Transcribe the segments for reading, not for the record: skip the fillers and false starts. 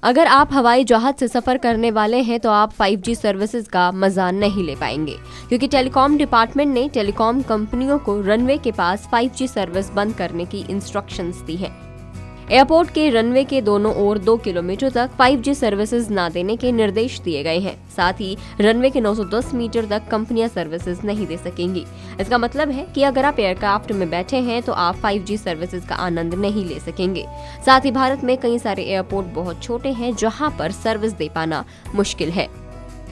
अगर आप हवाई जहाज से सफर करने वाले हैं तो आप 5G सर्विसेज का मजा नहीं ले पाएंगे, क्योंकि टेलीकॉम डिपार्टमेंट ने टेलीकॉम कंपनियों को रनवे के पास 5G सर्विस बंद करने की इंस्ट्रक्शंस दी है। एयरपोर्ट के रनवे के दोनों ओर 2 किलोमीटर तक 5G सर्विसेज न देने के निर्देश दिए गए हैं। साथ ही रनवे के 910 मीटर तक कंपनियां सर्विसेज नहीं दे सकेंगी। इसका मतलब है कि अगर आप एयरक्राफ्ट में बैठे हैं तो आप 5G सर्विसेज का आनंद नहीं ले सकेंगे। साथ ही भारत में कई सारे एयरपोर्ट बहुत छोटे हैं जहां पर सर्विस दे पाना मुश्किल है।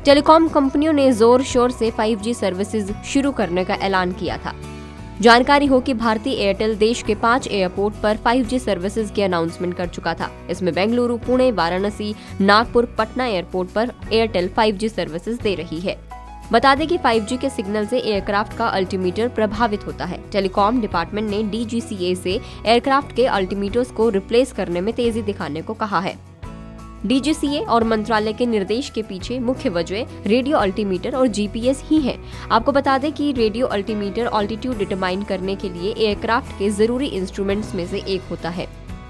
टेलीकॉम कंपनियों ने जोर शोर से 5G सर्विसेज शुरू करने का ऐलान किया था। जानकारी हो कि भारतीय एयरटेल देश के 5 एयरपोर्ट पर 5G सर्विसेज की अनाउंसमेंट कर चुका था। इसमें बेंगलुरु, पुणे, वाराणसी, नागपुर, पटना एयरपोर्ट पर एयरटेल 5G सर्विसेज दे रही है। बता दें कि 5G के सिग्नल से एयरक्राफ्ट का अल्टीमीटर प्रभावित होता है। टेलीकॉम डिपार्टमेंट ने DGCA से एयरक्राफ्ट के अल्टीमीटर्स को रिप्लेस करने में तेजी दिखाने को कहा है। DGCA और मंत्रालय के निर्देश के पीछे मुख्य वजह रेडियो अल्टीमीटर और GPS ही है। आपको बता दें कि रेडियो अल्टीमीटर ऑल्टीट्यूड डिटरमाइन करने के लिए एयरक्राफ्ट के जरूरी इंस्ट्रूमेंट्स में से एक होता है।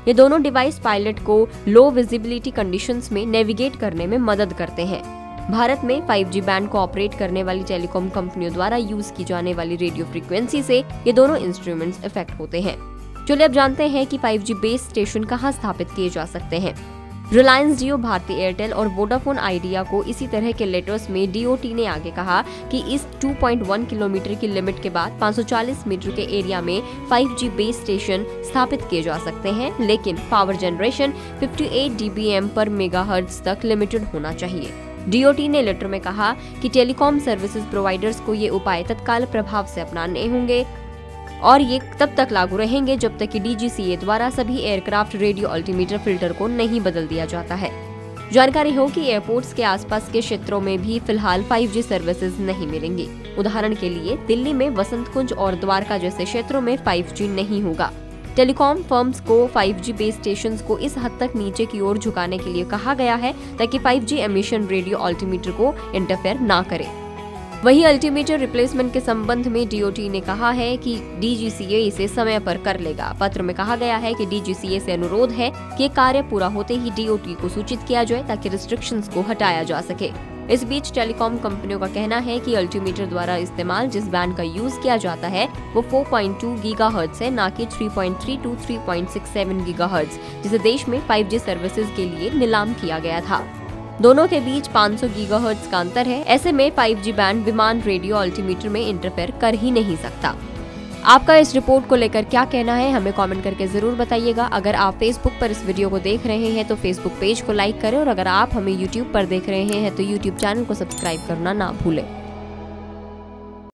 ये दोनों डिवाइस पायलट को लो विजिबिलिटी कंडीशंस में नेविगेट करने में मदद करते हैं। भारत में 5G बैंड को ऑपरेट करने वाली टेलीकॉम कंपनियों द्वारा यूज की जाने वाली रेडियो फ्रीक्वेंसी से ये दोनों इंस्ट्रूमेंट्स इफेक्ट होते हैं। चलिए अब जानते हैं कि 5G बेस स्टेशन कहाँ स्थापित किए जा सकते हैं। रिलायंस जियो, भारती एयरटेल और वोडाफोन आइडिया को इसी तरह के लेटर्स में DOT ने आगे कहा कि इस 2.1 किलोमीटर की लिमिट के बाद 540 मीटर के एरिया में 5G बेस स्टेशन स्थापित किए जा सकते हैं, लेकिन पावर जनरेशन 58 dBm पर मेगाहर्ट्ज तक लिमिटेड होना चाहिए। DOT ने लेटर में कहा कि टेलीकॉम सर्विसेज प्रोवाइडर्स को ये उपाय तत्काल प्रभाव से अपनाने होंगे और ये तब तक लागू रहेंगे जब तक कि DGCA द्वारा सभी एयरक्राफ्ट रेडियो अल्टीमीटर फिल्टर को नहीं बदल दिया जाता है। जानकारी हो कि एयरपोर्ट्स के आसपास के क्षेत्रों में भी फिलहाल 5G सर्विसेज नहीं मिलेंगी। उदाहरण के लिए दिल्ली में वसंत कुंज और द्वारका जैसे क्षेत्रों में 5G नहीं होगा। टेलीकॉम फर्म्स को 5G बेस स्टेशंस को इस हद तक नीचे की ओर झुकाने के लिए कहा गया है ताकि 5G एमिशन रेडियो अल्टीमीटर को इंटरफेयर ना करे। वहीं अल्टीमीटर रिप्लेसमेंट के संबंध में DOT ने कहा है कि DGCA इसे समय पर कर लेगा। पत्र में कहा गया है कि DGCA से अनुरोध है कि कार्य पूरा होते ही DOT को सूचित किया जाए ताकि रिस्ट्रिक्शंस को हटाया जा सके। इस बीच टेलीकॉम कंपनियों का कहना है कि अल्टीमीटर द्वारा इस्तेमाल जिस बैंड का यूज किया जाता है वो 4.2 गीगाहर्ट्ज है, ना कि 3.3 to 3.67 गीगाहर्ट्ज, जिसे देश में 5G सर्विसेज के लिए नीलाम किया गया था। दोनों के बीच 500 गीगाहर्ट्ज का अंतर है। ऐसे में 5G बैंड विमान रेडियो अल्टीमीटर में इंटरफेयर कर ही नहीं सकता। आपका इस रिपोर्ट को लेकर क्या कहना है, हमें कमेंट करके जरूर बताइएगा। अगर आप फेसबुक पर इस वीडियो को देख रहे हैं तो फेसबुक पेज को लाइक करें और अगर आप हमें यूट्यूब पर देख रहे हैं तो यूट्यूब चैनल को सब्सक्राइब करना ना भूलें।